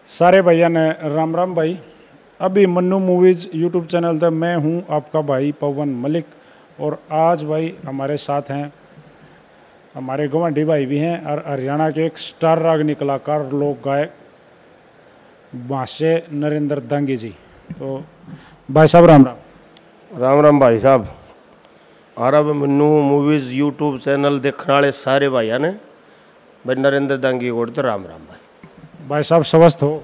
सारे भैया ने राम राम भाई। अभी मन्नू मूवीज़ यूट्यूब चैनल पे मैं हूँ आपका भाई पवन मलिक। और आज भाई हमारे साथ हैं हमारे गवांडी भाई भी हैं और हरियाणा के एक स्टार रागनी कलाकार लोक गायक भाष्य नरेंद्र दांगी जी। तो भाई साहब राम राम। राम राम भाई साहब। और अब मन्नू मूवीज़ यूट्यूब चैनल देखने वाले सारे भाइया ने भाई नरेंद्र दांगी को तो राम राम भाई साहब स्वस्थ हो?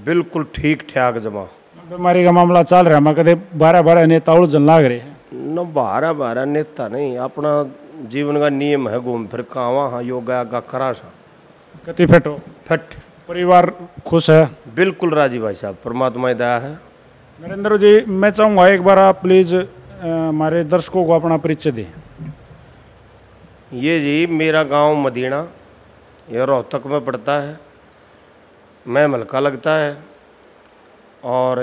बिल्कुल ठीक ठाक जमा। बीमारी का मामला चल रहा है, मैं कदे 12-12 नेता उलझन लाग रहे हैं। न बारह बारह नेता नहीं, अपना जीवन का नियम है घूम फिर कावा हाँ योगा का करा सा कति फिट हो? फिट। परिवार खुश है? बिल्कुल राजी भाई साहब, परमात्मा की दया है। नरेंद्र जी मैं चाहूँगा एक बार आप प्लीज़ हमारे दर्शकों को अपना परिचय दें। ये जी मेरा गांव मदीना, ये रोहतक में पड़ता है, मैं मलका लगता है। और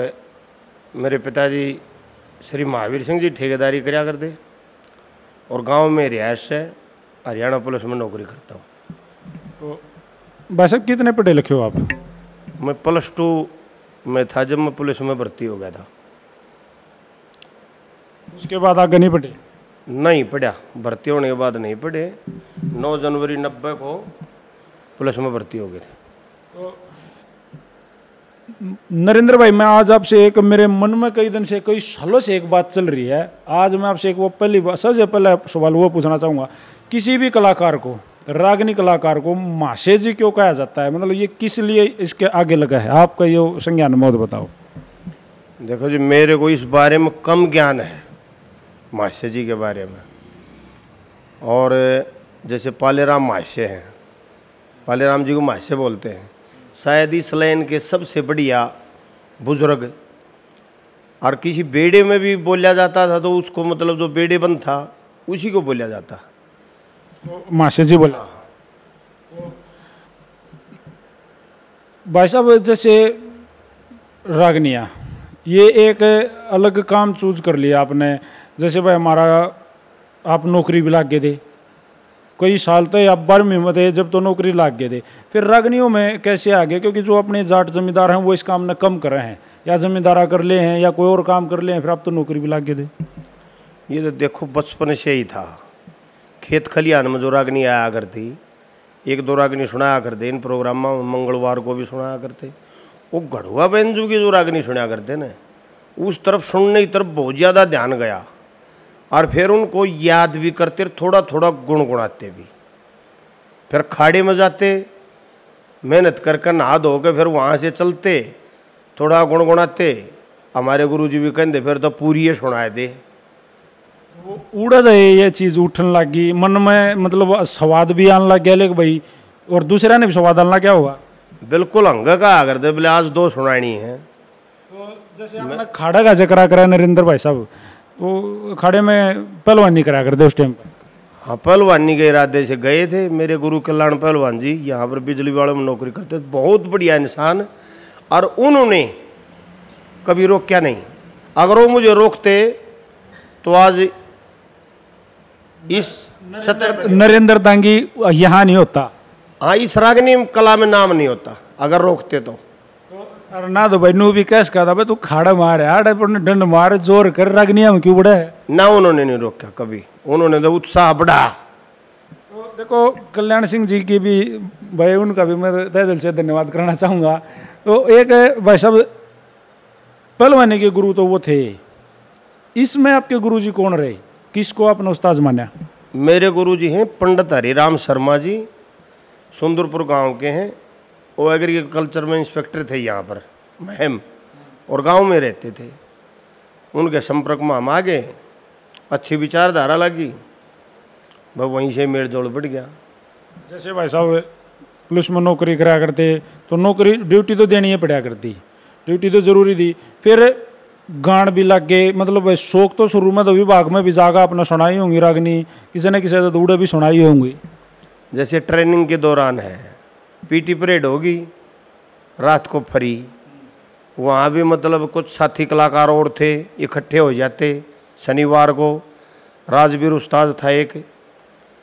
मेरे पिताजी श्री महावीर सिंह जी ठेकेदारी कराया करते और गांव में रिहायश है, हरियाणा पुलिस में नौकरी करता हूँ। तो भाई साहब कितने पढ़े लिखे हो आप? मैं +2 में था जब मैं पुलिस में भर्ती हो गया था। उसके बाद आगे नहीं पढ़े? नहीं पढ़ा, भर्ती होने के बाद नहीं पढ़े। 9 जनवरी 90 को पुलिस में भर्ती हो गए थे। तो नरेंद्र भाई मैं आज आपसे एक मेरे मन में कई दिन से कई सालों से एक बात चल रही है। आज मैं आपसे एक वो पहली बात सबसे पहला सवाल वो पूछना चाहूँगा, किसी भी कलाकार को रागनी कलाकार को माशे जी क्यों कहा जाता है? मतलब ये किस लिए इसके आगे लगा है? आपका ये संज्ञान मौत बताओ। देखो जी, मेरे को इस बारे में कम ज्ञान है माशे जी के बारे में। और जैसे पालेराम माशे हैं, पालेराम जी को माशे बोलते हैं, शायद इस लाइन के सबसे बढ़िया बुजुर्ग। और किसी बेड़े में भी बोला जाता था तो उसको मतलब जो बेड़े बंद था उसी को बोला जाता, माशे जी बोला। भाई साहब जैसे रागनिया ये एक अलग काम चूज कर लिया आपने। जैसे भाई हमारा आप नौकरी भी लाग गए थे कई साल तक, आप 12वीं में थे जब तो नौकरी लाग गए थे। फिर रागनियों में कैसे आ गए? क्योंकि जो अपने जाट जमींदार हैं वो इस काम ने कम कर रहे हैं, या जमींदारा कर ले हैं या कोई और काम कर ले हैं, फिर आप तो नौकरी भी लाग गए थे। ये तो देखो बचपन से ही था। खेत खलिहान में जो रागनी आया करती, 1-2 रागनी सुनाया करते इन प्रोग्राम में, मंगलवार को भी सुनाया करते। वो गढ़वा बेंजू की जो रागनी सुनाया करते ना, उस तरफ सुनने की तरफ बहुत ज़्यादा ध्यान गया। और फिर उनको याद भी करते, थोड़ा थोड़ा गुनगुनाते भी। फिर खाड़े में जाते, मेहनत कर नहा धो के फिर वहाँ से चलते, थोड़ा गुनगुनाते। हमारे गुरुजी भी कहते फिर तो पूरी सुनाए दे। उड़द है ये चीज़ उठने लगी मन में, मतलब स्वाद भी आने लग गया लेकिन भाई, और दूसरा ने भी स्वाद आना क्या होगा? बिल्कुल हंग का करते बोले आज 2 सुनानी है। तो जैसे आपने खाड़ा का जिक्र करा नरेंद्र भाई साहब, वो खाड़े में पहलवानी करा करते उस टाइम पर? हाँ, पहलवानी के इरादे से गए थे। मेरे गुरु कल्याण पहलवान जी यहाँ पर बिजली वाले में नौकरी करते, बहुत बढ़िया इंसान। और उन्होंने कभी रोका नहीं। अगर वो मुझे रोकते तो आज इस नरेंद्र दांगी यहाँ नहीं होता। हाँ, इस रागनी कला में नाम नहीं होता अगर रोकते तो। अरे ना तो भाई नू भी कैस कहा था भाई तू खाड़ा मारे आड़े पर डंड मारे जोर कर रागनिया में क्यों बढ़ा है ना? उन्होंने नहीं रोका कभी, उन्होंने तो उत्साह बढ़ा। तो देखो कल्याण सिंह जी की भी भाई, उनका भी मैं तहे दिल से धन्यवाद करना चाहूँगा। तो एक भाई साहब पहलवानी के गुरु तो वो थे, इसमें आपके गुरु जी कौन रहे? किसको आपने उस्ताद माना? मेरे गुरुजी हैं पंडित हरिराम शर्मा जी, सुंदरपुर गांव के हैं। वो एग्रीकल्चर में इंस्पेक्टर थे यहाँ पर महम, और गांव में रहते थे। उनके संपर्क में हम आ गए, अच्छी विचारधारा लगी, वह वहीं से मेल जोड़ बढ़ गया। जैसे भाई साहब पुलिस में नौकरी करा करते तो नौकरी ड्यूटी तो देनी ही पड़ा करती, ड्यूटी तो जरूरी थी। फिर गान भी लग गए, मतलब शौक तो शुरू में तो विभाग में भी जागा अपना सुनाई होंगी रागनी, किसी न किसी तो उड़े भी सुनाई होंगी। जैसे ट्रेनिंग के दौरान है, पीटी परेड होगी रात को फ्री, वहाँ भी मतलब कुछ साथी कलाकार और थे, इकट्ठे हो जाते। शनिवार को राजवीर उस्ताद था एक,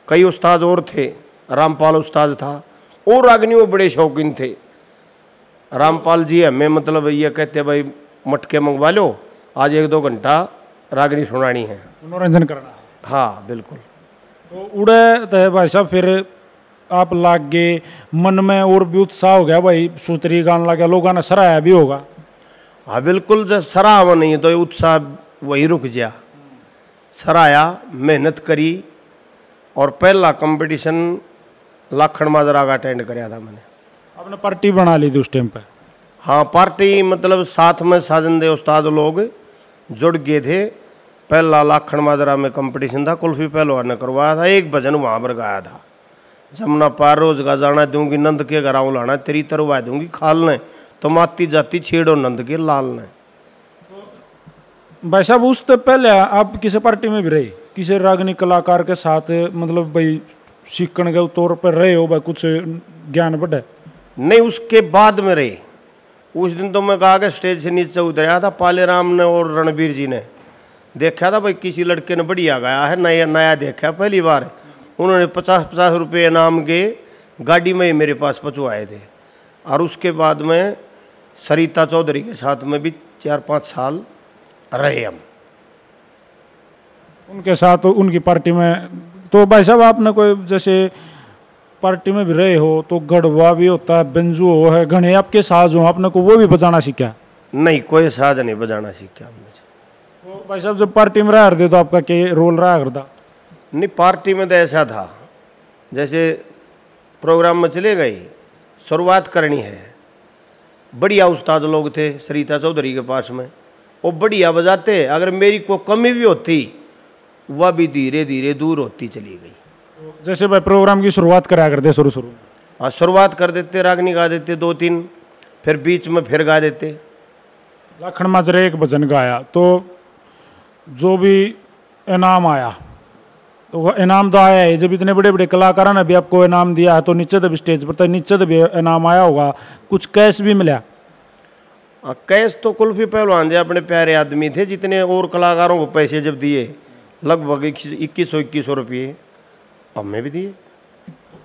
कई उस्ताद और थे, रामपाल उस्ताद था, और रागनी वो बड़े शौकीन थे। रामपाल जी हमें मतलब ये कहते हैं भाई मटके मंगवा लो, आज 1-2 घंटा रागनी सुनानी है, मनोरंजन करना है। हाँ बिल्कुल। तो उड़े तो भाई साहब फिर आप लाग गए, मन में और भी उत्साह हो गया भाई, सूतरी गाने लगा, लोगों ने सराहा भी होगा। हाँ बिल्कुल, जब सराहा नहीं तो ये उत्साह वही रुक गया। सराया, मेहनत करी, और पहला कंपटीशन लाखन माजरा का अटेंड कराया था मैंने। आपने पार्टी बना ली थी उस टाइम पे? हाँ पार्टी मतलब साथ में साजन दे उस्ताद लोग जुड़ गए थे। पहला लाखन माजरा में कंपटीशन था, कुल्फी पहलवान ने करवाया था, एक भजन वहाँ पर गाया था, जमुना पार रोज का जाना दूंगी नंद के घराव लाना, तेरी तरवा दूंगी खाल ने, तो माती जाती छेड़ो नंद के लाल ने। भाई साहब उससे पहले आप किसी पार्टी में भी रहे, किसी रागनी कलाकार के साथ, मतलब भाई सीखने के तौर पर रहे हो भाई, कुछ ज्ञान बढ़े? नहीं, उसके बाद में रहे। उस दिन तो मैं कहा कि स्टेज से नीचे उतराया था, पालेराम ने और रणबीर जी ने देखा था भाई किसी लड़के ने बढ़िया गाया है, नया नया देखा पहली बार। उन्होंने 50-50 रुपये इनाम के गाड़ी में ही मेरे पास पहुँचवाए थे। और उसके बाद में सरिता चौधरी के साथ में भी 4-5 साल रहे हम उनके साथ, उनकी पार्टी में। तो भाई साहब आपने कोई जैसे पार्टी में भी रहे हो तो गढ़वा भी होता है, बेंजू हो है, घने आपके साज हो, आपने को वो भी बजाना सीखा? नहीं, कोई साज नहीं बजाना सीखा हमने। तो भाई साहब जब पार्टी में रहा करते तो आपका क्या रोल रहा करता? नहीं, पार्टी में तो ऐसा था जैसे प्रोग्राम में चले गए, शुरुआत करनी है, बढ़िया उस्ताद लोग थे सरिता चौधरी के पास में, वो बढ़िया बजाते, अगर मेरी को कमी भी होती वह भी धीरे धीरे दूर होती चली गई। जैसे भाई प्रोग्राम की शुरुआत करा करते शुरू में? हाँ, शुरुआत कर देते, रागनी गा देते 2-3, फिर बीच में फिर गा देते। लाखन माजरे एक भजन गाया तो जो भी इनाम आया, तो वह इनाम तो आया है, जब इतने बड़े बड़े कलाकारों ने भी आपको इनाम दिया है तो नीचे तो भी स्टेज पर, तो नीचे तो भी इनाम आया होगा, कुछ कैश भी मिला? कैश तो कुल्फी पहलवान जी अपने प्यारे आदमी थे, जितने और कलाकारों को पैसे जब दिए लगभग 2100 रुपये हमें भी दिए।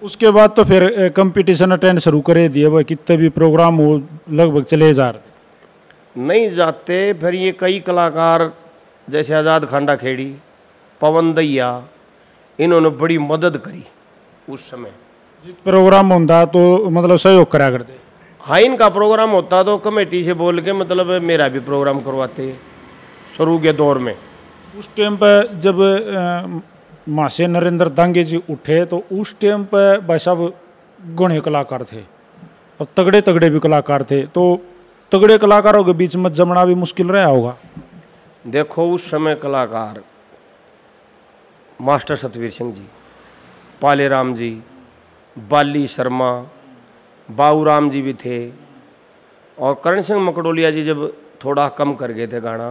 उसके बाद तो फिर कंपटीशन अटेंड शुरू करे दिए भाई, कितने भी प्रोग्राम हो लगभग चले जा रहे? नहीं जाते, फिर ये कई कलाकार जैसे आज़ाद खांडा खेड़ी, पवन दैया, इन्होंने बड़ी मदद करी उस समय। जिस प्रोग्राम होता तो मतलब सहयोग करा करते? हाँ, इनका प्रोग्राम होता तो कमेटी से बोल के मतलब मेरा भी प्रोग्राम करवाते शुरू के दौर में। उस टाइम पर जब मासे नरेंद्र दांगे जी उठे तो उस टाइम पर भाई साहब गणे कलाकार थे और तगड़े तगड़े भी कलाकार थे, तो तगड़े कलाकारों के बीच में जमना भी मुश्किल रहा होगा। देखो उस समय कलाकार मास्टर सतवीर सिंह जी, पालेराम जी, बाली शर्मा, बाबूराम जी भी थे, और करण सिंह मकड़ोलिया जी जब थोड़ा कम कर गए थे गाना,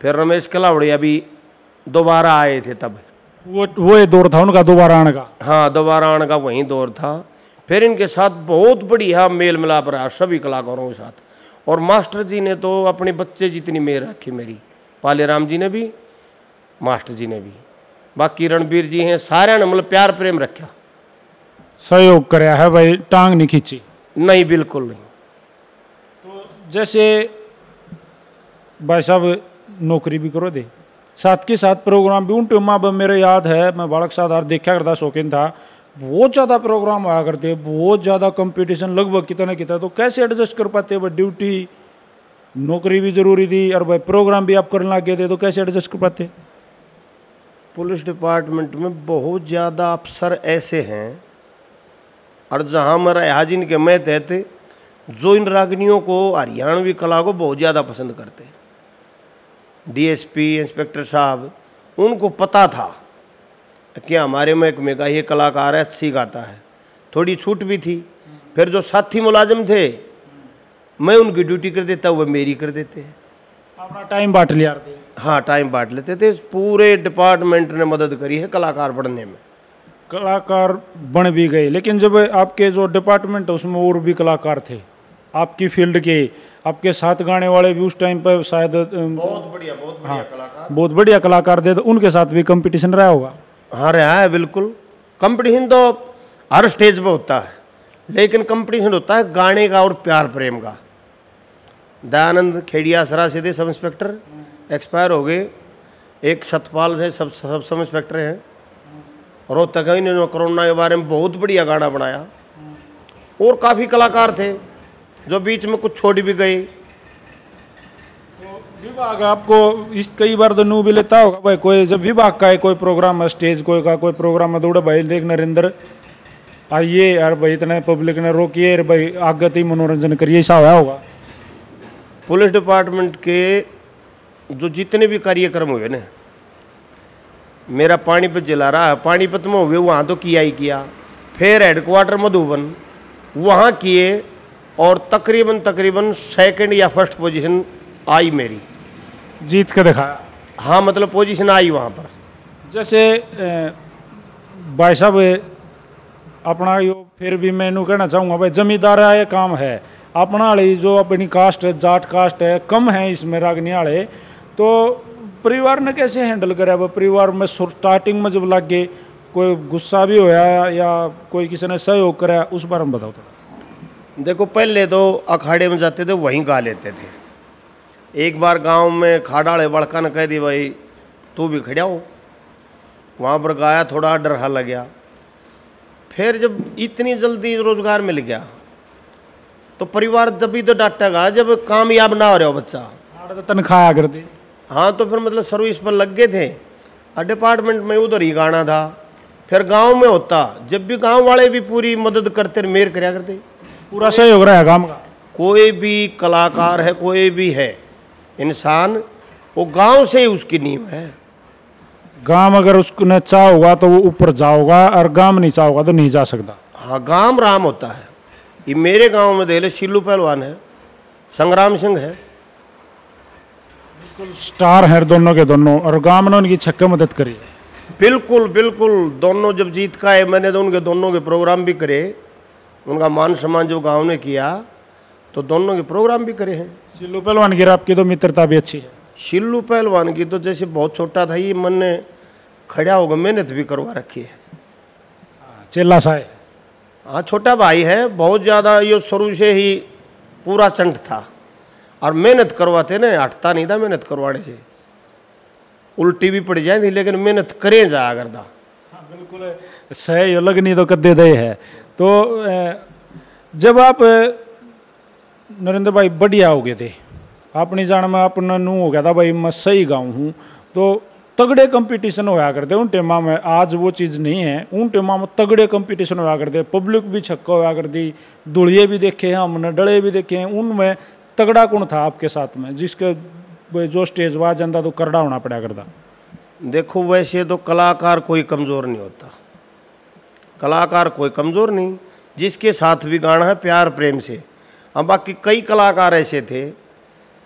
फिर रमेश कलावड़िया भी दोबारा आए थे, तब वो ये दौर था उनका दोबारा आने का। हाँ, दोबारा आने का वही दौर था। फिर इनके साथ बहुत बढ़िया मेल मिलाप रहा सभी कलाकारों के साथ, और मास्टर जी ने तो अपने बच्चे जितनी मेल रखी मेरी, पालेराम जी ने भी, मास्टर जी ने भी, बाकी रणबीर जी हैं, सारे ने मतलब प्यार प्रेम रखा, सहयोग कराया है भाई, टांग नहीं खींची? नहीं, बिल्कुल नहीं। तो जैसे भाई साहब नौकरी भी करो दे, साथ के साथ प्रोग्राम भी, उन टाइम में मेरे याद है मैं बालक साधार देखा करता, शौकीन था, बहुत ज़्यादा प्रोग्राम आया करते, बहुत ज़्यादा कंपटीशन, लगभग कितना कितना, तो कैसे एडजस्ट कर पाते भाई? ड्यूटी, नौकरी भी जरूरी थी और भाई प्रोग्राम भी आप करने लगे थे, तो कैसे एडजस्ट कर पाते? पुलिस डिपार्टमेंट में बहुत ज़्यादा अफसर ऐसे हैं, और जहाँ मेरा हाजिन के मैं तहत जो इन रागनियों को, हरियाणवी कला को बहुत ज़्यादा पसंद करते हैं। डीएसपी, इंस्पेक्टर साहब, उनको पता था कि हमारे महकमे का ये कलाकार है, अच्छी गाता है, थोड़ी छूट भी थी। फिर जो साथी मुलाजिम थे, मैं उनकी ड्यूटी कर देता, वो मेरी कर देते, अपना टाइम बांट लिया? हाँ, टाइम बांट लेते थे। पूरे डिपार्टमेंट ने मदद करी है कलाकार बढ़ने में। कलाकार बन भी गए, लेकिन जब आपके जो डिपार्टमेंट है उसमें और भी कलाकार थे आपकी फील्ड के, आपके साथ गाने वाले भी उस टाइम पर शायद बहुत बढ़िया कलाकार, बहुत बढ़िया कलाकार थे, तो उनके साथ भी कंपटीशन रहा होगा? हाँ, रहा है बिल्कुल। कंपटीशन तो हर स्टेज पे होता है, लेकिन कंपटीशन होता है गाने का और प्यार प्रेम का। दयानंद खेड़िया सरा से थे सब इंस्पेक्टर, एक्सपायर हो गए। एक सतपाल से सब इंस्पेक्टर हैं। रोहतक है, इन्होंने कोरोना के बारे में बहुत बढ़िया गाना बनाया। और काफ़ी कलाकार थे जो बीच में कुछ छोड़ भी गए। विभाग आपको इस कई बार तो नू भी लेता होगा भाई, कोई जब विभाग का है कोई प्रोग्राम है, स्टेज कोई का कोई प्रोग्राम है, दौड़े भाई देख नरेंद्र आइए यार भाई, इतने पब्लिक ने रोकिए भाई, आगत ही मनोरंजन करिए, ऐसा हुआ होगा? पुलिस डिपार्टमेंट के जो जितने भी कार्यक्रम हुए ना, मेरा पानीपत जिला रहा है, पानीपत में हुए वहाँ तो किया ही किया। फिर हेडक्वार्टर मधुबन वहाँ किए और तकरीबन सेकंड या फर्स्ट पोजीशन आई मेरी, जीत के दिखाया। हाँ मतलब पोजीशन आई वहाँ पर। जैसे भाई साहब अपना यो फिर भी मैनू कहना चाहूँगा भाई, जमींदार ये काम है अपना वाली जो अपनी कास्ट है, जाट कास्ट है, कम है इसमें रागनी वाले, तो परिवार ने कैसे हैंडल करा? वो परिवार में स्टार्टिंग में जब लग गए कोई गुस्सा भी होया या कोई किसी ने सहयोग करा, उस बारे में बताओ थोड़ा। देखो पहले तो अखाड़े में जाते थे वहीं गा लेते थे। एक बार गांव में खाड़ाड़े बड़का ने कह दी भाई तू भी खड़ा हो, वहाँ पर गाया, थोड़ा डर हा लग गया। फिर जब इतनी जल्दी रोजगार मिल गया तो परिवार तभी तो डांटेगा जब कामयाब ना हो रहा हो बच्चा। तनख्वाह कर दी। हाँ तो फिर मतलब सर्विस पर लग गए थे और डिपार्टमेंट में उधर ही गाना था। फिर गांव में होता, जब भी गांव वाले भी पूरी मदद करते, मेर कराया करते, पूरा सहयोग रहा है काम का। कोई भी कलाकार है, कोई भी है इंसान, वो गांव से ही उसकी नींव है। गांव अगर उसने चाहोगा तो वो ऊपर जाओगा और गांव नहीं चाहोगा तो नहीं जा सकता। हाँ गांव राम होता है। ये मेरे गांव में देख ले, शिल्लू पहलवान है, संग्राम सिंह है, बिल्कुल स्टार है दोनों के दोनों, और गांव ने उनकी छक्के मदद करी है। बिल्कुल बिल्कुल। दोनों जब जीत का है, मैंने तो उनके दोनों के प्रोग्राम भी करे, उनका मान सम्मान जो गांव ने किया तो दोनों के प्रोग्राम भी करे हैं। शिल्लू पहलवान की आपकी तो मित्रता भी अच्छी है। शिल्लू पहलवान की तो जैसे बहुत छोटा था ये मन ने खड़ा होगा, मेहनत भी करवा रखी है। चेला सा है। हाँ छोटा भाई है, बहुत ज़्यादा ये शुरू से ही पूरा चंट था और मेहनत करवाते ना, हटता नहीं था मेहनत करवाने से। उल्टी भी पड़ जाए थी लेकिन मेहनत करें जाया करता। हाँ बिल्कुल सही, अलग नहीं तो कद्दे दे है। तो जब आप नरेंद्र भाई बढ़िया हो गए थे, अपनी जान में अपना नू हो गया था भाई मैं सही गाऊँ हूँ, तो तगड़े कंपटीशन होया करते उन टेमा में। आज वो चीज़ नहीं है, उन टेमा में तगड़े कंपटीशन होया करते, पब्लिक भी छक्का होया करती, दुड़िए भी देखे हैं हमने, डले भी देखे हैं। उनमें तगड़ा कौन था आपके साथ में जिसके जो स्टेज वहाँ जाता तो करड़ा होना पड़ा करता? देखो वैसे तो कलाकार कोई कमज़ोर नहीं होता, कलाकार कोई कमज़ोर नहीं, जिसके साथ भी गाना है प्यार प्रेम से। अब बाकी कई कलाकार ऐसे थे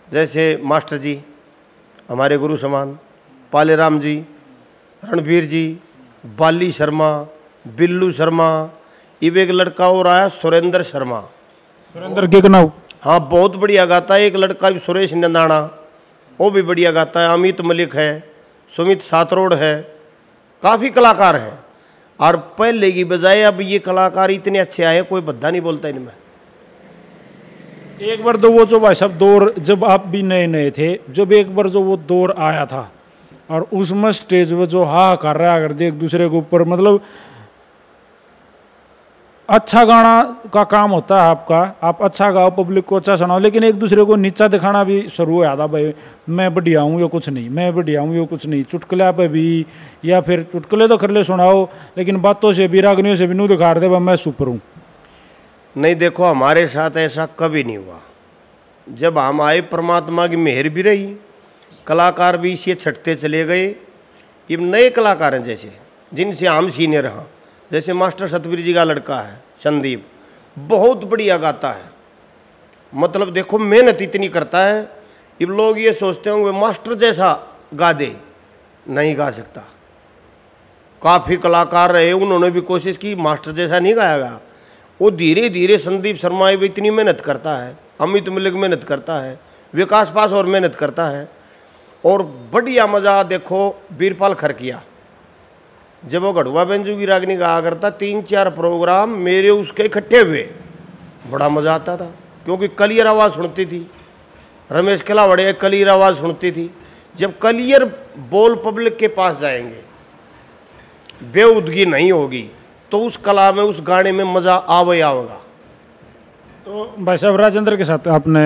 जैसे मास्टर जी हमारे गुरु समान, पालेराम जी, रणबीर जी, बाली शर्मा, बिल्लू शर्मा, इब एक लड़का और आया सुरेंद्र शर्मा। सुरेंद्र गिगनाऊ, हाँ बहुत बढ़िया गाता है। एक लड़का भी सुरेश नंदाना, वो भी बढ़िया गाता है। अमित मलिक है, सुमित सातरोड है, काफ़ी कलाकार हैं। और पहले की बजाय अब ये कलाकार इतने अच्छे आए, कोई बद्दा नहीं बोलता इनमें। एक बार तो वो जो भाई साहब दौर, जब आप भी नए नए थे, जब एक बार जो वो दौर आया था और उसमें स्टेज पे जो हाँ कर रहा करते एक दूसरे के ऊपर, मतलब अच्छा गाना का काम होता है आपका, आप अच्छा गाओ, पब्लिक को अच्छा सुनाओ, लेकिन एक दूसरे को नीचा दिखाना भी शुरू हो था भाई मैं बढ़िया हूँ ये कुछ नहीं, मैं बढ़िया हूँ ये कुछ नहीं। चुटकुले पे भी, या फिर चुटकुले तो कर ले सुनाओ लेकिन बातों से भी, रागनियों से भी नू दिखा दे मैं सुपर हूँ। नहीं देखो हमारे साथ ऐसा कभी नहीं हुआ। जब हम आए परमात्मा की मेहर भी रही, कलाकार भी इसे छटते चले गए। ये नए कलाकार हैं जैसे जिनसे हम सीनियर हैं, जैसे मास्टर सतवीर जी का लड़का है संदीप, बहुत बढ़िया गाता है। मतलब देखो मेहनत इतनी करता है, ये लोग ये सोचते होंगे मास्टर जैसा गा दे, नहीं गा सकता। काफ़ी कलाकार रहे, उन्होंने भी कोशिश की, मास्टर जैसा नहीं गाएगा। वो धीरे धीरे संदीप शर्मा भी इतनी मेहनत करता है, अमित मलिक मेहनत करता है, विकास पास और मेहनत करता है। और बढ़िया मज़ा देखो वीरपाल खरकिया, जब वो गढ़वा बेंजू की रागनी गाया करता 3-4 प्रोग्राम मेरे उसके इकट्ठे हुए, बड़ा मजा आता था क्योंकि क्लियर आवाज़ सुनती थी। रमेश कलावड़े क्लियर आवाज़ सुनती थी। जब क्लियर बोल पब्लिक के पास जाएंगे, बेउदगी नहीं होगी, तो उस कला में उस गाने में मज़ा आवेगा। तो भाई साहब राजेंद्र के साथ आपने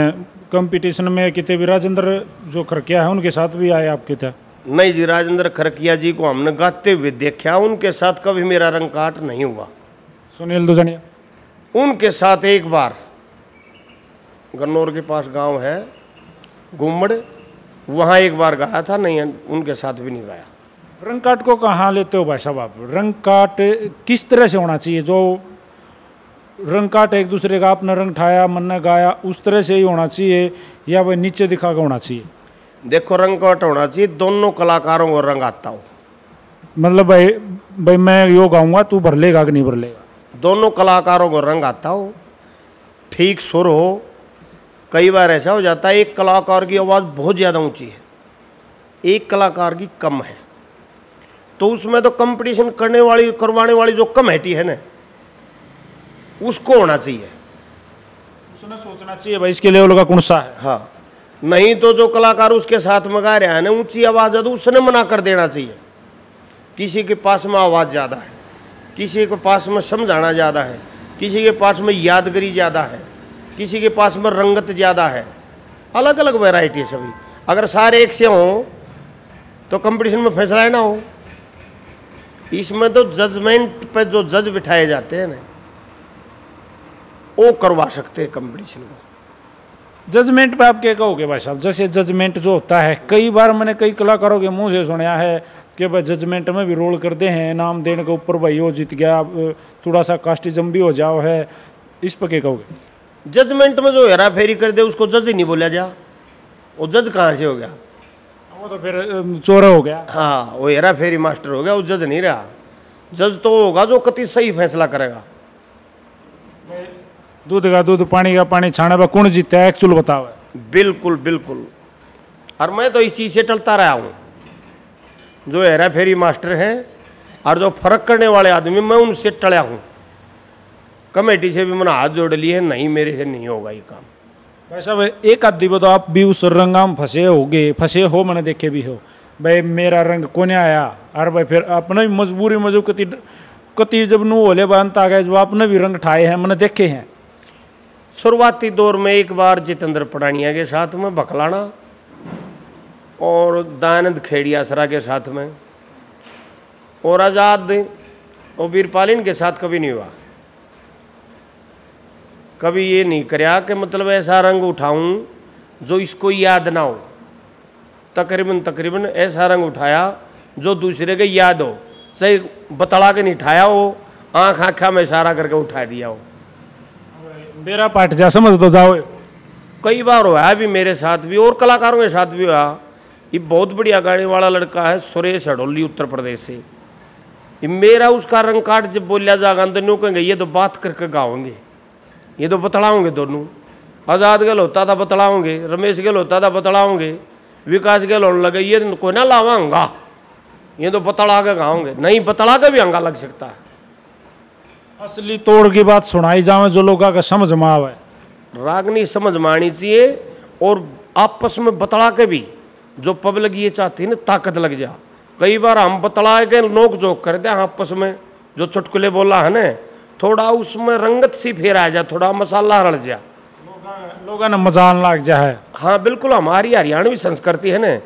कंपटीशन में कितने भी राजेंद्र जो खरकिया है उनके साथ भी आए आपके था? नहीं जी, राजेंद्र खरकिया जी को हमने गाते हुए देखा, उनके साथ कभी मेरा रंग काट नहीं हुआ। सुनील दुजनिया? उनके साथ एक बार गन्नौर के पास गांव है गुम्मड़, वहाँ एक बार गाया था, नहीं उनके साथ भी नहीं गाया। रंग काट को कहाँ लेते हो भाई साहब आप? रंग काट किस तरह से होना चाहिए? जो रंग काट एक दूसरे का आपने रंग ठाया, मन ने गाया, उस तरह से ही होना चाहिए या भाई नीचे दिखा कर होना चाहिए? देखो, रंग काट होना चाहिए, दोनों कलाकारों को रंग आता हो। मतलब भाई मैं यो गाऊंगा, तू भर लेगा कि नहीं भर लेगा? दोनों कलाकारों को रंग आता हो, ठीक सुर हो। कई बार ऐसा हो जाता है एक कलाकार की आवाज़ बहुत ज़्यादा ऊंची है, एक कलाकार की कम है, तो उसमें तो कंपटीशन करवाने वाली जो कमेटी है ना, उसको होना चाहिए, उसने सोचना चाहिए भाई इसके लेवल का कौन सा है। हाँ, नहीं तो जो कलाकार उसके साथ में गा रहा है ना, ऊंची आवाज़ है तो उसने मना कर देना चाहिए। किसी के पास में आवाज़ ज़्यादा है, किसी के पास में समझाना ज़्यादा है, किसी के पास में यादगिरी ज़्यादा है, किसी के पास में रंगत ज़्यादा है, अलग अलग वैरायटी है सभी। अगर सारे एक से हों तो कंपटीशन में फैसला है ना हो। इसमें तो जजमेंट पे जो जज बिठाए जाते हैं ना, वो करवा सकते हैं कंपटीशन को। जजमेंट पे आप क्या कहोगे भाई साहब? जैसे जजमेंट जो होता है, कई बार मैंने कई कलाकारों के मुंह से सुना है कि भाई जजमेंट में भी रोल करते हैं, नाम देने के ऊपर भाई वो जीत गया, थोड़ा सा कास्टिज्म भी हो जाओ है, इस पर क्या कहोगे? जजमेंट में जो हेरा फेरी कर दे उसको जज ही नहीं बोला जा, वो जज कहाँ से हो गया? वो तो फिर चोर हो गया। हाँ, वो हेरा फेरी मास्टर हो गया, वो जज नहीं रहा। जज तो होगा जो कति सही फैसला करेगा। दूध का दूध पानी का पानी छाने पर कौन जीता है एक्चुअल बताओ। बिल्कुल बिल्कुल। और मैं तो इस चीज़ से टलता रहा हूँ, जो हेरा फेरी मास्टर हैं और जो फर्क करने वाले आदमी, मैं उनसे टला हूँ। कमेटी से भी मैंने हाथ जोड़ लिए हैं, नहीं मेरे से नहीं होगा ये काम। भाई साहब एक आदि बताओ, आप भी उस रंगाम फंसे हो मैंने देखे भी हो, भाई मेरा रंग कोने आया, और भाई फिर अपने भी मजबूरी में जो कति जब नू होले बांत आ गए, जो आपने भी रंग ठाए हैं मैंने देखे हैं। शुरुआती दौर में एक बार जितेंद्र पड़ानिया के साथ में बकलाना और दयानंद खेड़िया सरा के साथ में, और आज़ाद और वीरपालिन के साथ कभी नहीं हुआ। कभी ये नहीं कराया कि मतलब ऐसा रंग उठाऊं जो इसको याद ना हो। तकरीबन ऐसा रंग उठाया जो दूसरे के याद हो, सही बतला के नहीं उठाया हो, आँख आँखा में इशारा करके उठा दिया हो। मेरा पाठ जा समझ दो जाओ। कई बार हुआ है भी, मेरे साथ भी और कलाकारों के साथ भी हुआ। ये बहुत बढ़िया गाने वाला लड़का है सुरेश हडोली, उत्तर प्रदेश से। ये मेरा उसका रंग काट जब बोलिया जागा तो न्यू कहेंगे ये तो बात करके गाओगे, ये तो बतलाओगे दोनों। आज़ाद गल होता था बतलाओगे, रमेश गल होता था बतलाओगे, विकास गल होने लगे ये कोई ना लावांगा, ये तो बतला के गाओगे। नहीं, बतला के भी अंगा लग सकता है। असली तोड़ की बात सुनाई जावे जो लोगों का समझ में आवे। रागनी समझ में आनी चाहिए, और आपस में बतला के भी जो पब्लिक ये चाहती है ना ताकत लग जा। कई बार हम बतला के नोक झोंक कर दे आपस में, जो चुटकुले बोला है ना, थोड़ा उसमें रंगत सी फेर आ जा, थोड़ा मसाला रल जा, लोगों ने मजाल लाग जा है। हाँ बिल्कुल, हमारी हरियाणवी संस्कृति है ना,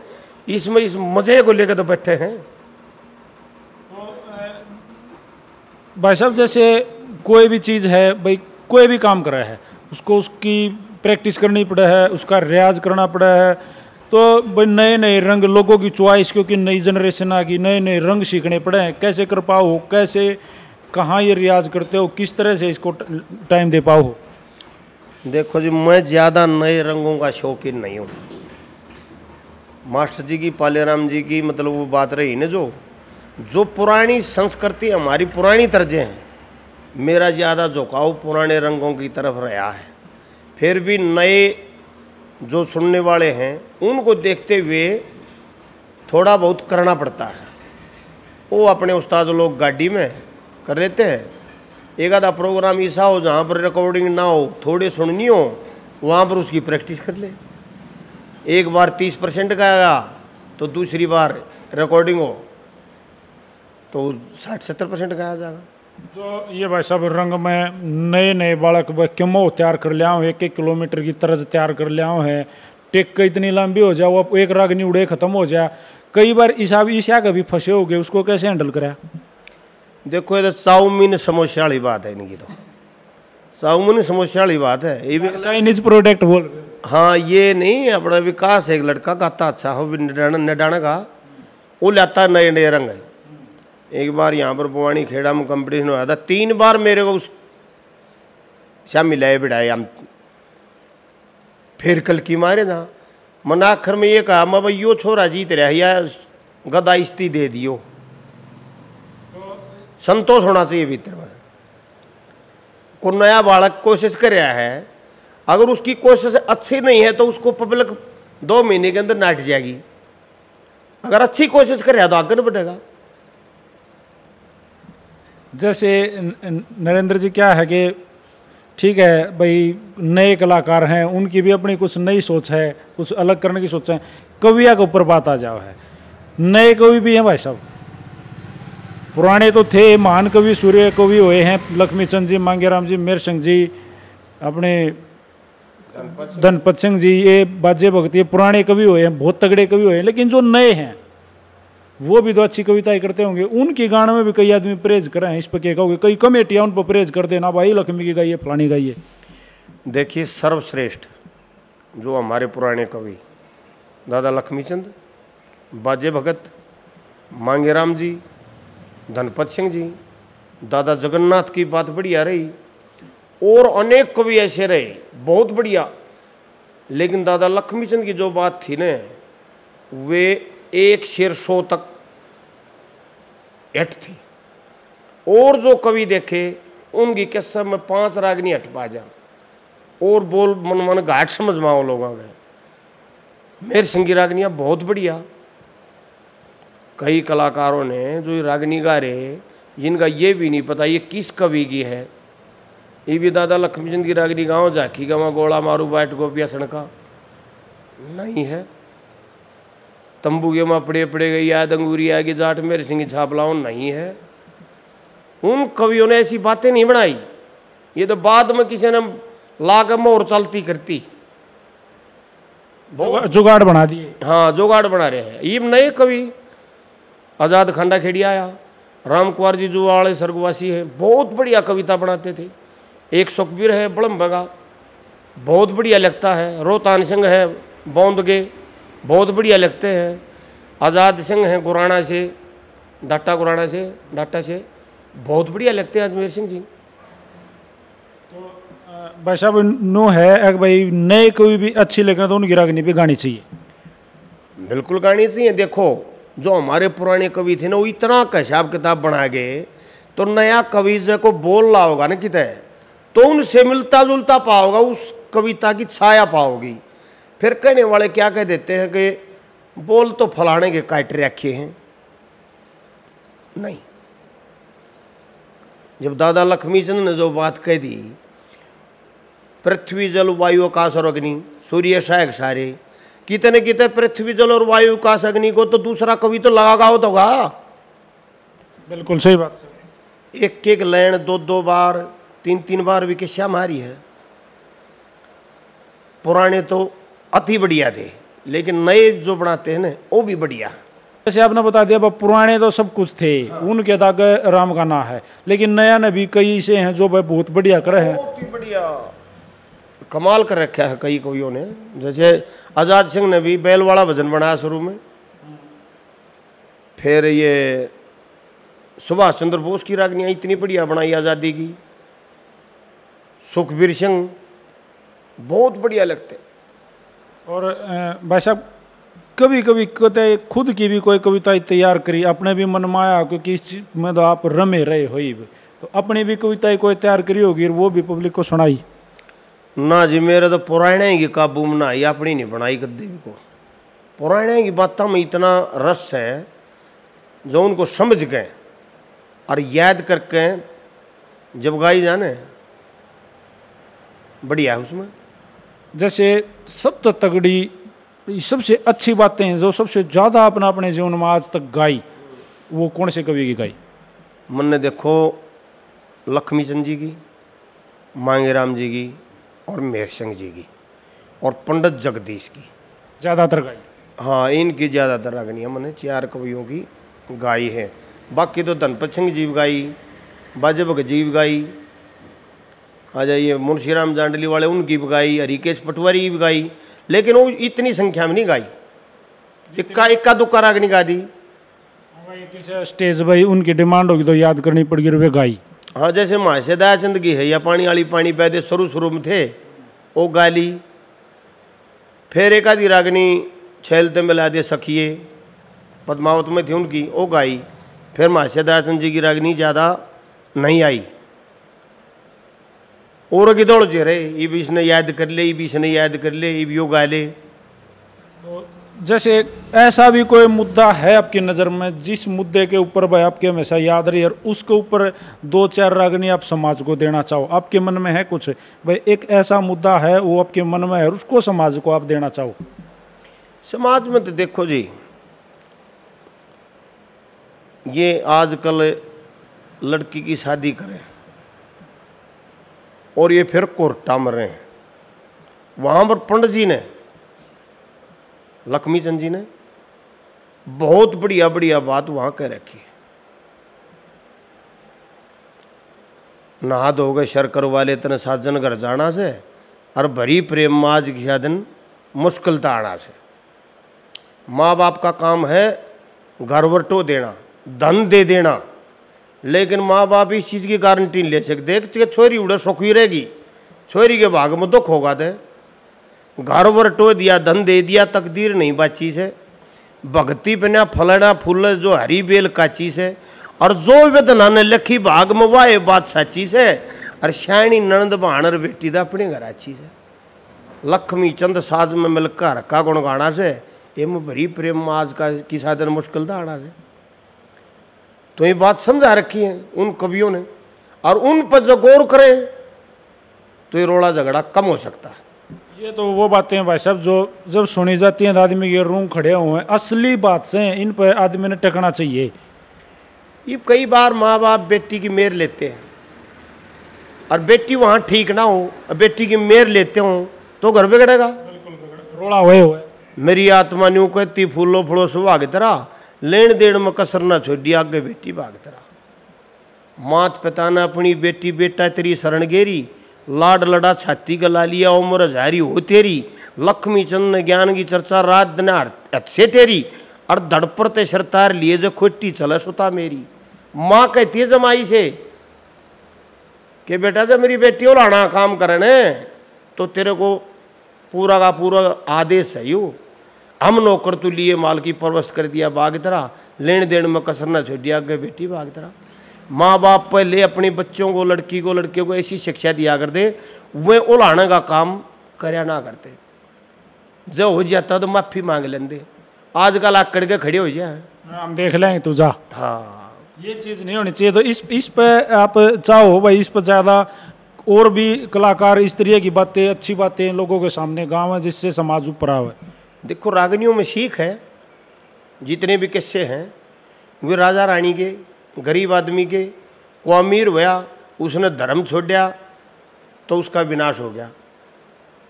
इसमें इस मजे को लेकर तो बैठे हैं। भाई साहब जैसे कोई भी चीज़ है, भाई कोई भी काम कर रहा है उसको उसकी प्रैक्टिस करनी पड़ा है, उसका रियाज करना पड़ा है। तो भाई नए नए रंग, लोगों की चॉइस, क्योंकि नई जनरेशन आ गई, नए नए रंग सीखने पड़े हैं। कैसे कर पाओ, कैसे कहाँ ये रियाज करते हो, किस तरह से इसको टाइम दे पाओ? देखो जी, मैं ज़्यादा नए रंगों का शौकीन नहीं हूँ। मास्टर जी की, पालेराम जी की मतलब वो बात रही ना, जो पुरानी संस्कृति हमारी पुरानी तर्जें हैं, मेरा ज़्यादा झुकाव पुराने रंगों की तरफ रहा है। फिर भी नए जो सुनने वाले हैं उनको देखते हुए थोड़ा बहुत करना पड़ता है। वो अपने उस्ताद लोग गाड़ी में कर लेते हैं। एक आधा प्रोग्राम ऐसा हो जहाँ पर रिकॉर्डिंग ना हो, थोड़ी सुननी हो, वहाँ पर उसकी प्रैक्टिस कर ले। एक बार 30% का आया तो दूसरी बार रिकॉर्डिंग हो तो 60-70% का आ जाएगा। जो ये भाई साहब रंग में नए नए बालक क्यों तैयार कर लिया हूँ, 1-1 किलोमीटर की तरज तैयार कर लिया हूँ है, टेक का इतनी लंबी हो जाए, वो एक रागनी उड़े खत्म हो जाए। कई बार ईसा कभी फंसे हो गए, उसको कैसे हैंडल करा? देखो ये तो चाउमीन समोसे वाली बात है इनकी, तो चाउमीन समोसे वाली बात है। ये भी चाइनीज प्रोडक्ट बोल रहे। हाँ, ये नहीं अपना विकास, एक लड़का गाता अच्छा हो निडाना का, वो लाता नए नए रंग है। एक बार यहाँ पर बुआनी खेड़ा में कंपटीशन हुआ था, 3 बार मेरे को उस शामी लाए बिठाए हम, फिर कल की मारे था। मन आखिर में ये कहा मैं भाई यो छोरा जीत रहा है या गदा इस्ती दे दियो, संतोष होना चाहिए भीतर में। को नया बालक कोशिश कर रहा है, अगर उसकी कोशिश अच्छी नहीं है तो उसको पब्लिक 2 महीने के अंदर नाट जाएगी। अगर अच्छी कोशिश कर रहा है तो आगे नहीं बढ़ेगा। जैसे नरेंद्र जी क्या है कि ठीक है भाई, नए कलाकार हैं, उनकी भी अपनी कुछ नई सोच है, कुछ अलग करने की सोच है। कविया के ऊपर बात आ जाओ है, नए कवि भी हैं भाई साहब। पुराने तो थे, महान कवि सूर्य कवि हुए हैं, लक्ष्मीचंद जी, मांगेराम जी, मेर सिंह जी, अपने धनपत सिंह जी, ये बाजे भगत, ये पुराने कवि हुए हैं, बहुत तगड़े कवि हुए हैं। लेकिन जो नए हैं वो भी तो अच्छी कविताएं करते होंगे, उनके गाने में भी कई आदमी प्रेज कर रहे हैं। इस पर क्या कहोगे? कई कमेटियां उन पर प्रेज कर देना, भाई लक्ष्मी की गाइए, फलानी गाइए। देखिए, सर्वश्रेष्ठ जो हमारे पुराने कवि दादा लक्ष्मीचंद, बाजे भगत, मांगेराम जी, धनपत सिंह जी, दादा जगन्नाथ की बात बढ़िया रही, और अनेक कवि ऐसे रहे बहुत बढ़िया। लेकिन दादा लक्ष्मीचंद की जो बात थी न, वे 1 शेर 100 तक हट थी। और जो कवि देखे उनकी कसम में 5 रागनी हट पा जा, और बोल मन मन घाट समझ माओ लोगों गए। मेर सिंह की रागनियाँ बहुत बढ़िया। कई कलाकारों ने जो रागनी गा रहे, जिनका ये भी नहीं पता ये किस कवि की है। ये भी दादा लक्ष्मीचंद की रागनी गाँव झाकी गाँव गोला मारू बाट गोपिया सड़का नहीं है। तंबू के माँ पड़े पड़े गई याद अंगूरी आगे जाट मेरे सिंह छाप लाओ नहीं है। उन कवियों ने ऐसी बातें नहीं बनाई, ये तो बाद में किसी ने लाकर मोर चलती करती जुगाड़ बना दिए। हाँ, जुगाड़ बना रहे हैं। ये नए कवि आजाद खंडा खेड़िया आया, राम कुमार जी जो वाले स्वर्गवासी है, बहुत बढ़िया कविता बनाते थे। एक सुखबीर है बड़म बगा, बहुत बढ़िया लगता है। रोहतान सिंह है बौंदगे, बहुत बढ़िया लगते हैं। आज़ाद सिंह हैं गुराना से, डाटा गुराना से, डाटा से, बहुत बढ़िया लगते हैं अजमेर सिंह जी। तो भाई साहब नो है अगर भाई नए कोई भी अच्छी लगे तो उनकी रागनी भी गानी चाहिए। बिल्कुल गानी चाहिए। देखो जो हमारे पुराने कवि थे ना, वो इतना हिसाब किताब बना गए, तो नया कवि को बोल रहा होगा ना कितने, तो उनसे मिलता जुलता पाओगा, उस कविता की छाया पाओगी। फिर कहने वाले क्या कह देते हैं कि बोल तो फलाने के काट रखे हैं। नहीं, जब दादा लक्ष्मीचंद ने जो बात कह दी, पृथ्वी जल वायु आकाश और अग्नि सूर्य सहायक सारे, कितने कितने पृथ्वी जल और वायु आकाश अग्नि को तो दूसरा कवि तो लगाओ तो गा। बिल्कुल सही बात सर। एक एक लाइन 2-2 बार 3-3 बार भी किस्सा मारी है। पुराने तो अति बढ़िया थे, लेकिन नए जो बनाते हैं ना वो भी बढ़िया। जैसे आपने बता दिया, पुराने तो सब कुछ थे, हाँ। उनके तक राम का ना है, लेकिन नया ने भी कई से हैं जो भाई बहुत बढ़िया करे हैं, बहुत ही बढ़िया कमाल कर रखा है कई कवियों ने। जैसे आज़ाद सिंह ने भी बैल वाला भजन बनाया शुरू में, फिर ये सुभाष चंद्र बोस की रागनियाँ इतनी बढ़िया बनाई आज़ादी की। सुखबीर सिंह बहुत बढ़िया लगते। और भाई साहब कभी कभी कहते खुद की भी कोई कविता तैयार करी, अपने भी मन में आया क्योंकि इस चीज में तो आप रमे रहे हो ही, तो अपनी भी कविताएं कोई तैयार करी होगी, वो भी पब्लिक को सुनाई? ना जी, मेरे तो पुराने की काबू में ना आई, अपनी नहीं बनाई कभी को। पुराने की बातों में इतना रस है, जो उनको समझ गए और याद करके जब गाई जाने बढ़िया है उसमें। जैसे सबसे तगड़ी सबसे अच्छी बातें हैं जो सबसे ज़्यादा अपना अपने जीवन में आज तक गाई, वो कौन से कवि की गाई? मन ने देखो लक्ष्मी चंद जी की, मांगेराम जी की और मेहर सिंह जी की और पंडित जगदीश की ज़्यादातर गाई। हाँ, इनकी ज़्यादातर रागनियाँ मैंने 4 कवियों की गाई है। बाकी तो धनपत सिंह जी भी गाई, बाजे भगत जी भी गाई, आ जाइए मुंशीराम जांडली वाले उनकी भी गाई, हरिकेश पटवारी की भी गाई, लेकिन वो इतनी संख्या में नहीं गाई। इक्का दुक्का रागनी गा दी। किसी स्टेज भाई उनकी डिमांड होगी तो याद करनी पड़ेगी वे गाई। हाँ, जैसे महाशय दयाचंद की है या पानी वाली पानी पैदे शुरू में थे वो गा ली। फिर एक आधी रागनी छैलते मिला दे सखिए पद्मावत में थी उनकी, वो गाई। फिर महाशय दयाचंद जी की रागनी ज़्यादा नहीं आई और की दौड़ जे रहे, ये भी इसने याद कर ले, ये भी इसने याद कर ले, ये भी वो गा ले। जैसे ऐसा भी कोई मुद्दा है आपकी नज़र में जिस मुद्दे के ऊपर भाई आपके हमेशा याद रही और उसके ऊपर 2-4 रागनी आप समाज को देना चाहो? आपके मन में है कुछ भाई एक ऐसा मुद्दा है वो आपके मन में है और उसको समाज को आप देना चाहो? समाज में तो देखो जी, ये आजकल लड़की की शादी करें और ये फिर कोर्टा में रहे हैं। वहाँ पर पंडित जी ने, लक्ष्मी चंद जी ने बहुत बढ़िया बढ़िया बात वहाँ कह रखी है। नहा धोगे शर्कर वाले तन साजन घर जाना से और भरी प्रेम माज की शादन मुश्किल ताना से। माँ बाप का काम है घर वरटो देना, धन दे देना, लेकिन माँ बाप इस चीज़ की गारंटी नहीं ले सकते कि छोरी उड़े सुखी रहेगी, छोरी के भाग में दुख होगा। दे घर वरटो दिया, धन दे दिया, तकदीर नहीं बाची से, भक्ति पना फलना फूल जो हरी बेल काची से, और जो वेदना ने लखी भाग में वाह बात साची से, और श्याणी ननद भाणर बेटी दा अपने घर आची से। लक्ष्मी चंद साज में मिलकर का गुण गाना से, एम भरी प्रेम आज का की साधन मुश्किल था आना से। तो ये बात समझा रखी है उन कवियों ने, और उन पर जो गौर करें तो ये रोड़ा झगड़ा कम हो सकता है। ये तो वो बातें हैं भाई साहब जो जब सुनी जाती हैं आदमी के रूम खड़े हुए हैं, असली बात से इन पर आदमी ने टकना चाहिए। ये कई बार माँ बाप बेटी की मेर लेते हैं और बेटी वहाँ ठीक ना हो, बेटी की मेर लेते हो तो घर बिगड़ेगा। बिल्कुल रोड़ा हुए मेरी आत्मा न्यू कहती फूलो फूलो सुहाग तरह, लेन देन में कसर ना छोड़ी आगे बेटी भाग तरह। मात पिता ने अपनी बेटी बेटा तेरी शरण गेरी, लाड लड़ा छाती गला लिया उम्र हजारी हो तेरी। लक्ष्मी चंद ने ज्ञान की चर्चा रात दिन हथ से तेरी, और धड़ पर ते सरतार लिए जो खोटी चले सुता मेरी। माँ कहती है जमाई से कि बेटा जब मेरी बेटी उलाना काम करे ने तो तेरे को पूरा का पूरा आदेश है यू, हम नौकर तू लिए माल की परवश कर दिया बाग तरह, लेन देन में कसर न छोड़िया आगे बेटी बाग तरह। माँ बाप पहले अपने बच्चों को लड़की को लड़के को ऐसी शिक्षा दिया करते, वे उलाने का काम करया ना करते। जो हो जाता तो माफी मांग लेंदे, आजकल आकड़ के खड़े हो जाए हम देख लेंगे तू जा। हाँ, ये चीज़ नहीं होनी चाहिए। तो इस पे आप चाहो भाई इस पर ज़्यादा और भी कलाकार इस तरह की बातें अच्छी बातें लोगों के सामने गाँव है जिससे समाज ऊपर आवे। देखो रागनियों में सीख है, जितने भी किस्से हैं वे राजा रानी के, गरीब आदमी के। को अमीर हुआ उसने धर्म छोड़ दिया तो उसका विनाश हो गया।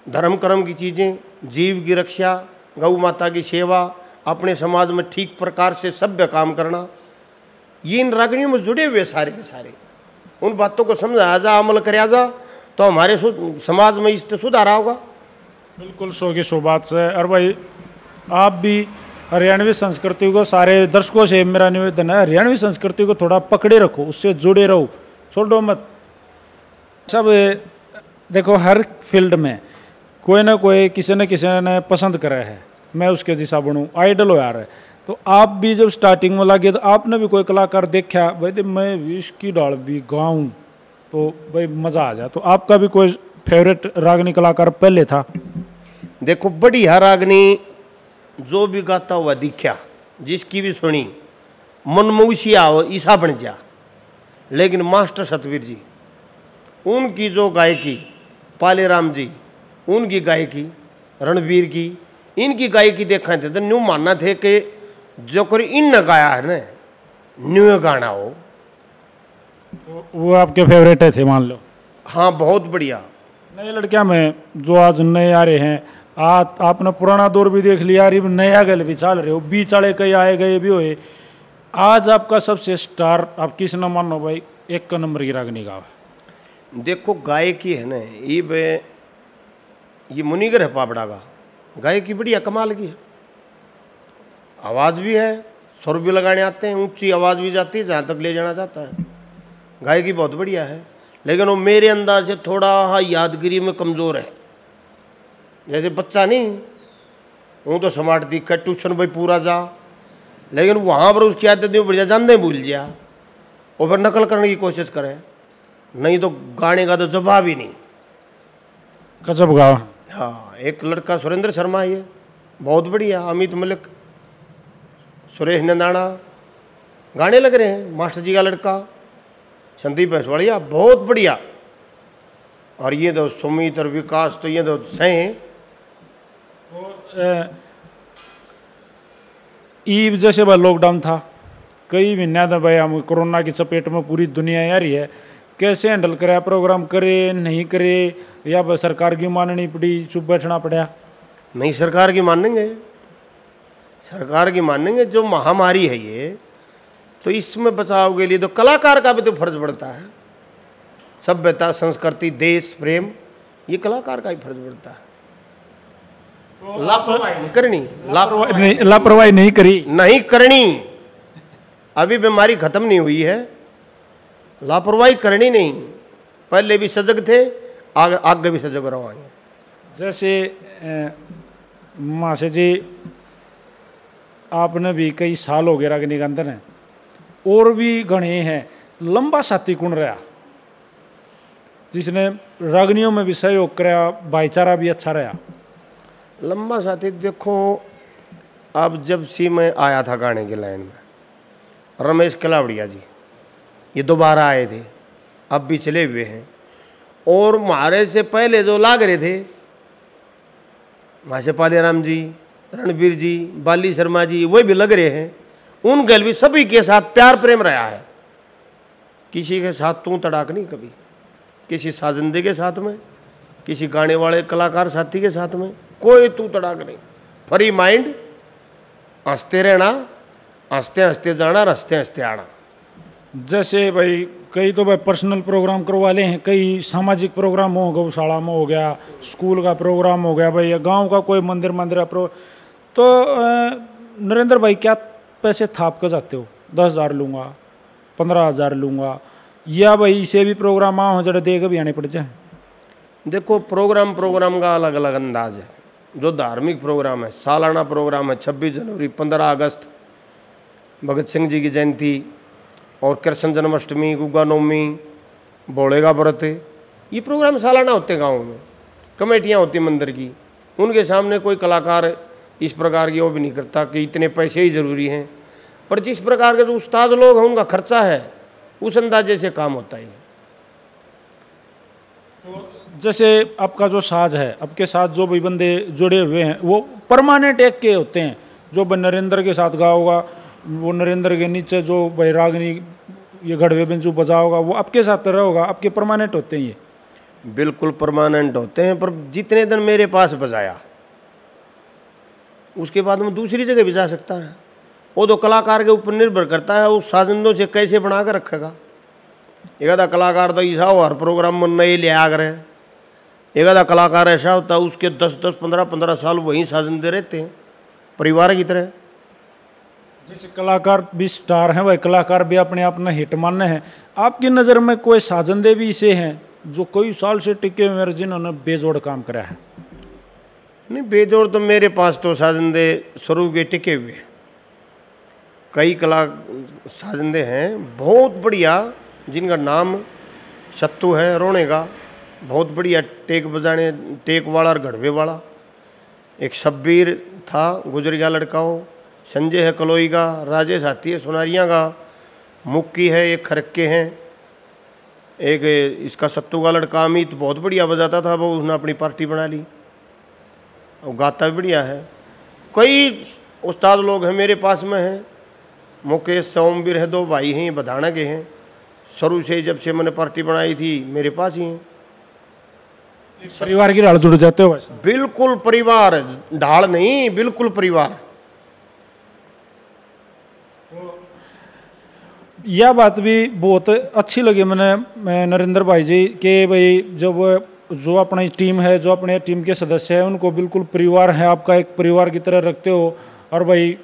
धर्म कर्म की चीज़ें, जीव की रक्षा, गौ माता की सेवा, अपने समाज में ठीक प्रकार से सभ्य काम करना, ये इन रागनियों में जुड़े हुए सारे के सारे। उन बातों को समझाया जा, अमल कराया जा तो हमारे समाज में इससे सुधार होगा। बिल्कुल 100 की 100 बात से। और भाई आप भी हरियाणवी संस्कृति को, सारे दर्शकों से मेरा निवेदन है हरियाणवी संस्कृति को थोड़ा पकड़े रखो, उससे जुड़े रहो, छोड़ो मत। सब देखो हर फील्ड में कोई ना कोई किसी न किसी ने पसंद करा है, मैं उसके जैसा बनूँ, आइडल हो यार है। तो आप भी जब स्टार्टिंग में लगे तो आपने भी कोई कलाकार देखा भाई तो मैं इसकी डाल भी गाऊँ तो भाई मज़ा आ जाए। तो आपका भी कोई फेवरेट रागनी कलाकार पहले था? देखो बढ़िया रागनी जो भी गाता हुआ दिखा, जिसकी भी सुनी मनमौसी आओ ईसा बन जा। लेकिन मास्टर सतवीर जी, उनकी जो गायकी, पालेराम जी उनकी गायकी, रणवीर की, इनकी गायकी देखा थे तो न्यू मानना थे कि जो कोई इन न गाया है ना न्यू गाना हो। तो वो आपके फेवरेट थे मान लो? हाँ बहुत बढ़िया। नए लड़कियां में जो आज नए आ रहे हैं, आपने पुराना दौर भी देख लिया, अरे नया गल भी चल रहे हो, बीच वाले कई आए गए भी हुए। आज आपका सबसे स्टार आप किस न मानो भाई, एक का नंबर की रागनी गाँव? देखो गायकी है ना ये मुनिगर है पापड़ा का, गायकी बढ़िया कमाल की है, आवाज़ भी है, सुर भी लगाने आते हैं, ऊंची आवाज़ भी जाती है जहाँ तक ले जाना चाहता है, गायकी बहुत बढ़िया है। लेकिन वो मेरे अंदाज से थोड़ा यादगिरी में कमज़ोर है। जैसे बच्चा नहीं, वो तो स्मार्ट दिख कर ट्यूशन भाई पूरा जा, लेकिन वहाँ पर उसकी आदत नहीं बढ़िया, जानते भूल गया और फिर नकल करने की कोशिश करे, नहीं तो गाने का तो जवाब ही नहीं। गजब गाँव। हाँ, एक लड़का सुरेंद्र शर्मा है, बहुत बढ़िया, अमित मलिक, सुरेश नंदाना गाने लग रहे हैं, मास्टर जी का लड़का संदीप भैंसवाड़िया, बहुत बढ़िया। और ये तो सुमित और विकास तो ये तो सही। ईब जैसे भाई लॉकडाउन था, कई महीना था भाई, हम कोरोना की चपेट में पूरी दुनिया आ रही है, कैसे हैंडल करे, प्रोग्राम करे नहीं करे, या बस सरकार की माननी पड़ी, चुप बैठना पड़ा? नहीं, सरकार की मानेंगे, सरकार की मानेंगे। जो महामारी है ये, तो इसमें बचाव के लिए तो कलाकार का भी तो फर्ज पड़ता है। सभ्यता, संस्कृति, देश प्रेम, ये कलाकार का ही फर्ज पड़ता है। लापरवाही नहीं करनी, लापरवाही नहीं करी, नहीं करनी। अभी बीमारी खत्म नहीं हुई है, लापरवाही करनी नहीं। पहले भी सजग थे, आगे भी सजग रहेंगे। जैसे मासे जी, आपने भी कई साल हो गए रागनी के अंदर हैं, और भी गणे हैं, लंबा साथी कौन रहा जिसने रागनियों में भी सहयोग कराया, भाईचारा भी अच्छा रहा? लंबा साथी देखो, अब जब से मैं आया था गाने की लाइन में, रमेश कलावड़िया जी ये दोबारा आए थे, अब भी चले हुए हैं, और हमारे से पहले जो लाग रहे थे, मासे पालेराम जी, रणवीर जी, बाली शर्मा जी, वो भी लग रहे हैं। उन गल भी सभी के साथ प्यार प्रेम रहा है, किसी के साथ तू तड़ाक नहीं कभी, किसी साजिंदे के साथ में, किसी गाने वाले कलाकार साथी के साथ में कोई तू तड़ाक नहीं। फ्री माइंड, हंसते रहना, हंसते हंसते जाना, हंसते हंसते आना। जैसे भाई कई तो भाई पर्सनल प्रोग्राम करवा ले हैं, कई सामाजिक प्रोग्राम हो, गौशाला में हो गया, स्कूल का प्रोग्राम हो गया भाई, या गांव का कोई मंदिर तो नरेंद्र भाई क्या पैसे थाप कर जाते हो? 10,000 लूँगा, 15,000 लूँगा, या भाई इसे भी प्रोग्राम आओ जरा देख भी आने पड़ जाए? देखो प्रोग्राम का अलग अलग अंदाज है। जो धार्मिक प्रोग्राम है, सालाना प्रोग्राम है, 26 जनवरी, 15 अगस्त, भगत सिंह जी की जयंती, और कृष्ण जन्माष्टमी, गुग्गा नवमी, बोले का व्रत, ये प्रोग्राम सालाना होते हैं। गाँव में कमेटियाँ होती मंदिर की, उनके सामने कोई कलाकार इस प्रकार की वो भी नहीं करता कि इतने पैसे ही ज़रूरी हैं, पर जिस प्रकार के जो उस्ताद लोग हैं उनका खर्चा है, उस अंदाजे से काम होता है। तो जैसे आपका जो साज है, आपके साथ जो भी बंदे जुड़े हुए हैं, वो परमानेंट एक के होते हैं? जो नरेंद्र के साथ गाओगा, वो नरेंद्र के नीचे जो बैरागनी ये घड़वे बिंजू बजाओगा, वो आपके साथ रहोगा, आपके परमानेंट होते हैं? ये बिल्कुल परमानेंट होते हैं, पर जितने दिन मेरे पास बजाया उसके बाद में दूसरी जगह भी जा सकता है। वो तो कलाकार के ऊपर निर्भर करता है, उस साजिंदों से कैसे बना कर रखेगा। एक आधा कलाकार तो ऐसा हो हर प्रोग्राम में नए ले आ गए, एक आधा कलाकार ऐसा होता है उसके 10-10, 15-15 साल वहीं साजिंदे रहते हैं परिवार की तरह। जैसे कलाकार भी स्टार हैं भाई, कलाकार भी अपने आप में हिट मानने हैं, आपकी नज़र में कोई साजिंदे भी इसे हैं जो कई साल से टिके हुए, जिन्होंने बेजोड़ काम करा है? नहीं, बेजोड़ तो मेरे पास तो साजिंदे शुरू के टिके हुए कई साजिंदे हैं बहुत बढ़िया, जिनका नाम सत्तू है रोने का, बहुत बढ़िया टेक बजाने, टेक वाला और घड़वे वाला। एक शब्बीर था, गुजर गया लड़का हो, संजय है कलोई का, राजेश हाथी है सोनारियाँ का, मुक्की है, एक खरक्के हैं, एक इसका सत्तू का लड़का अमित बहुत बढ़िया बजाता था, वो उसने अपनी पार्टी बना ली और गाता भी बढ़िया है। कई उस्ताद लोग हैं मेरे पास में हैं, मुकेश सोमवीर है, 2 भाई हैं, बधाना के हैं, शुरू से जब से मैंने पार्टी बनाई थी मेरे पास ही हैं। परिवार की ढाल जुड़ जाते हो वैसे? बिल्कुल परिवार, ढाल नहीं, बिल्कुल परिवार। यह बात भी बहुत अच्छी लगी मैं नरेंद्र भाई जी के भाई जब जो अपनी टीम है, जो अपने टीम के सदस्य हैं, उनको बिल्कुल परिवार है, आपका एक परिवार की तरह रखते हो। और भाई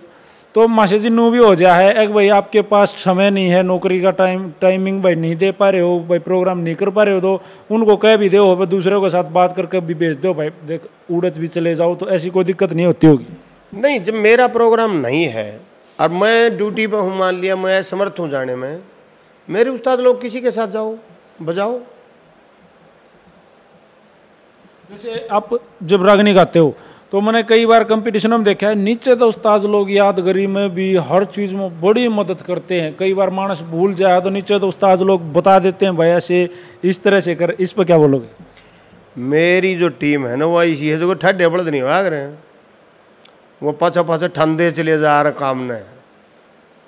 तो माशे जी नू भी हो जा है एक भाई आपके पास समय नहीं है, नौकरी का टाइमिंग भाई नहीं दे पा रहे हो, भाई प्रोग्राम नहीं कर पा रहे हो, तो उनको कह भी दो, भाई दूसरे के साथ बात करके भी भेज दो, भाई देख उड़द भी चले जाओ, तो ऐसी कोई दिक्कत नहीं होती होगी? नहीं, जब मेरा प्रोग्राम नहीं है और मैं ड्यूटी पर हूँ, मान लिया मैं समर्थ हूँ जाने में, मेरे उस्ताद लोग किसी के साथ जाओ बजाओ। जैसे आप जब रागनी गाते हो तो मैंने कई बार कंपटीशन में देखा है, नीचे तो उस्ताद लोग यादगिरी में भी हर चीज़ में बड़ी मदद करते हैं। कई बार मानस भूल जाए तो नीचे तो उस्ताद लोग बता देते हैं, भाई ऐसे इस तरह से कर। इस पर क्या बोलोगे? मेरी जो टीम है ना वो ऐसी है जो ठड्डे बड़द नहीं भाग रहे हैं, वो पाछा पाछा ठंडे चले जा रहे काम ने।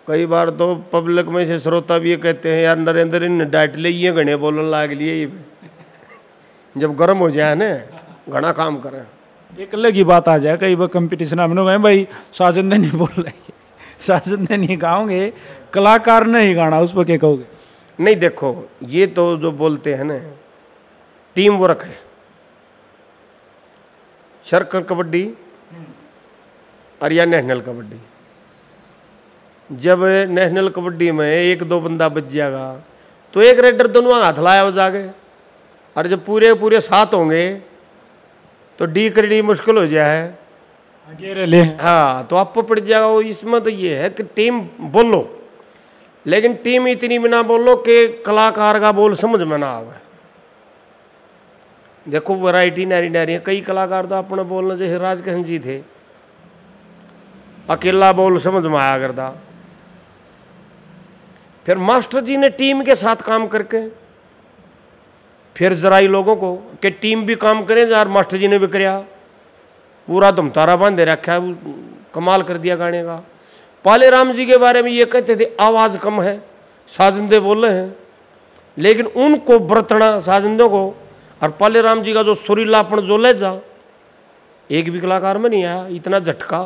कई बार तो पब्लिक में से श्रोता भी ये कहते हैं, यार नरेंद्र इन डाइट ले ये घने बोलने लाग लिए, जब गर्म हो जाए ना घना काम करें। एक अलग ही बात आ जाए कई बार कंपटीशन में, भाई साजन ने नहीं बोल रहे, साजन ने नहीं गाओगे, कलाकार ने ही गाना, उस पर क्या कहोगे? नहीं देखो, ये तो जो बोलते हैं ना टीम वर्क है। सर्कल कबड्डी और या नेशनल कबड्डी, जब नेशनल कबड्डी में 1-2 बंदा बच जाएगा तो एक रेडर दोनों हाथ लाया हो जागे, और जब पूरे पूरे 7 होंगे तो डी करी मुश्किल हो जाए। हाँ, तो आपको पड़ जाएगा। इसमें तो ये है कि टीम बोलो, लेकिन टीम इतनी भी ना बोलो कि कलाकार का बोल समझ में ना आवे। देखो वैरायटी नारी नारी है, कई कलाकार तो अपने बोलने जैसे राजकहन जी थे, अकेला बोल समझ में आया करता। फिर मास्टर जी ने टीम के साथ काम करके फिर जराई लोगों को कि टीम भी काम करें, यार मास्टर जी ने भी कराया, पूरा धमतारा बांधे रखा है, कमाल कर दिया गाने का। पाले राम जी के बारे में ये कहते थे आवाज़ कम है, साजिंदे बोल रहे हैं, लेकिन उनको बरतना साजिंदों को, और पाले राम जी का जो सुरीलापन जो ले जा, एक भी कलाकार में नहीं आया इतना झटका।